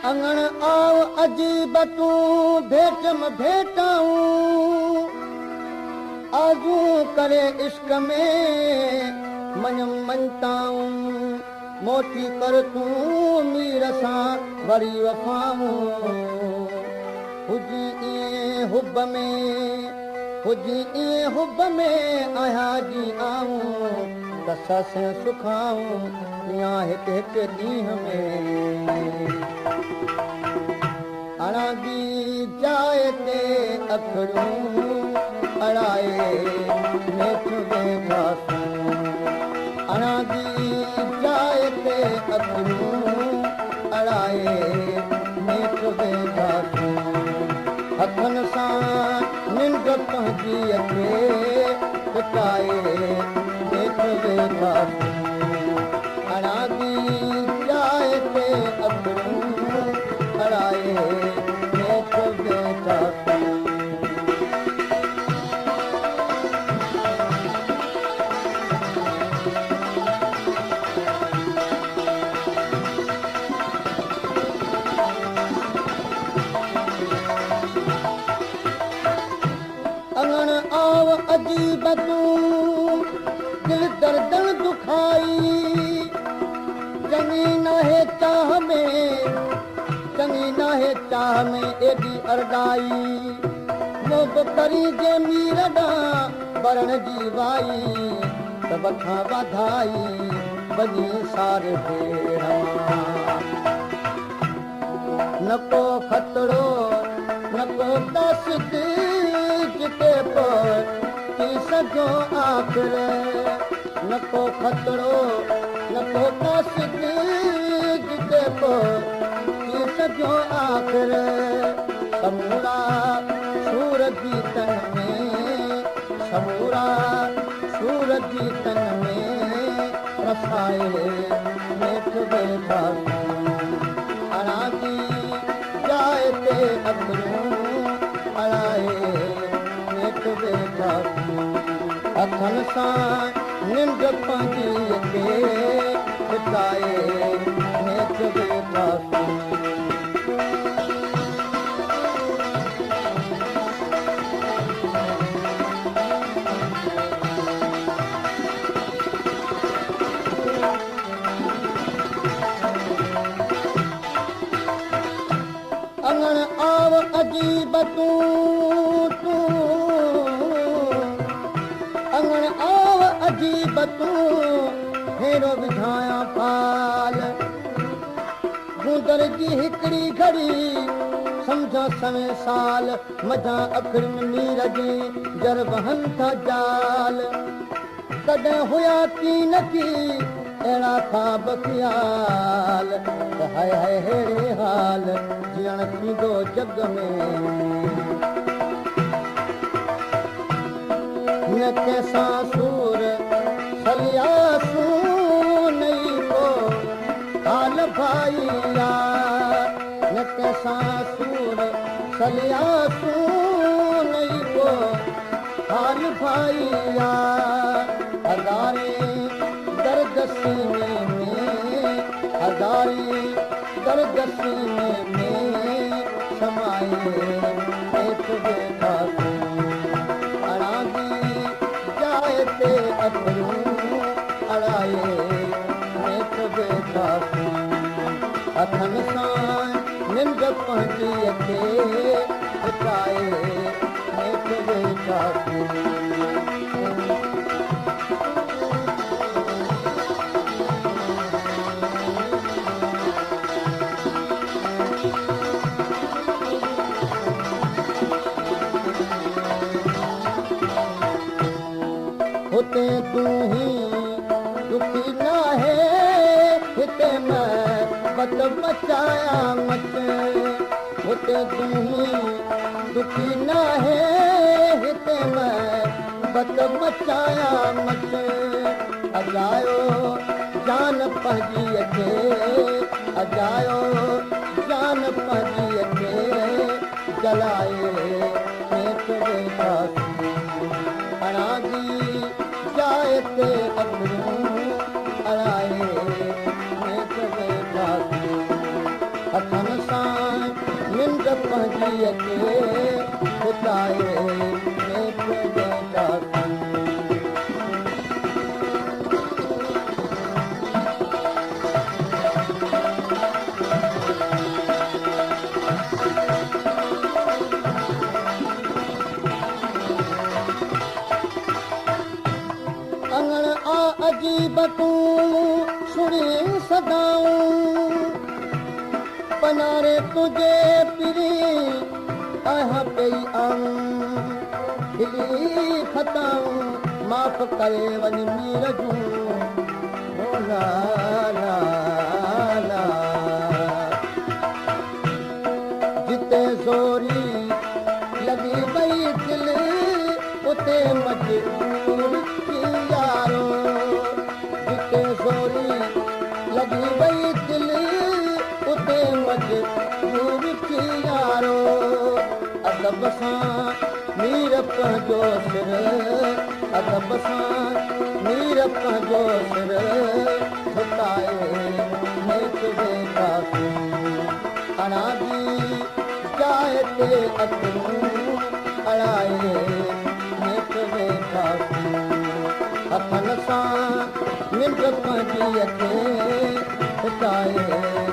अंगण आव अजीब तूं भेट में भेटाऊं आजू करे इश्क में मनम मनताऊं मोती कर तूं मीर सां वरी वफ़ाऊं हुजी इएं हुब में आहियां जी आऊं त सस सुखाऊं या हिकु हिकु ॾींहं में अणांगी जाइ ते अखड़ूं अड़ाए नेठ वेठासूं अणांगी जाइ ते अखड़ूं अड़ाए नेठ वेठासूं हथनि सां निंड पंहिंजी खे फिटाए नेठ वेठासूं अणांगी जाइ ते अखड़ूं अड़ाए नेठ वेठासूं अंगण आव अजीब तूं दिल दर्दन दुखाई चङी नाहे चाह में एॾी अरदाई मोब करी जे मीर ॾांहुं बरण जी वाई त वठां वाधाई वञी सार भेण न को खतरो न को दस्त जिते थी सघो आख़िर न को खतरो न को दस्त जिते थी सघो आख़िर समूरा सूर जी तन में रसाए नेठ वेठासूं अणांगी जाइ ते अखड़ूं अड़ाए नेठ वेठासूं हथनि सां निंड पंहिंजी खे फिटाए नेठ वेठासूं अंगण आव अजीब तूं अंगण आव अजीब तूं हेरो विझायां फाल गूंदर जी हिकिड़ी घड़ी सम्झा सवे साल मझां अखियुनि मीर जी जर वहनि था जाल कॾहिं हुया की न की अहिड़ा ख़्वाब ख़्याल त हाय हाय अहिड़े हाल जीअण थींदो जग में न कंहिंसां सूर सलियासूं नई को हाल भाईया न कंहिंसां सूर सलियासूं नई को हाल भाईया हज़ारे दर्द सीने में हज़ारे दर्द सीने में समाए नेठ वेठासूं अणांगी जाइ ते अखड़ूं अड़ाए नेठ वेठासूं हथनि सां निंड पंहिंजी खे फिटाए नेठ वेठासूं हुते तूं ही दुखी न है हिते मैं बत बचाया मच हुते तूं ही दुखी न है हिते मैं बत बचाया मच अजायो जान पंहिंजी खे अजायो जान पंहिंजी खे जलाए नेठ वेठासूं अणांगी जाइ ते अखड़ूं अड़ाए नेठ वेठासूं हथनि सां पंहिंजीअ खे हिताए नेक वेंदासीं अंगण आ अजीब तूं सुणी सदाऊं पनारे तुझे पिरी आहा पई आऊं खिली खताऊं माफ़ करे वञ मीर जूं ओ ला ला ला जिते ज़ोरी लॻी पई दिलि उते मजबूर थी यारो जिते ज़ोरी लॻी पई दिलि उते मजबूर थी यारो अदब सां मीर पंहिंजो सिर अदब सां मीर पंहिंजो सिर झुकाए नेक वेंदासीं अनाजी जाइ ते अखियूं अड़ाए नेक वेंदासीं हथनि सां निंड पंहिंजीअ खे हिताए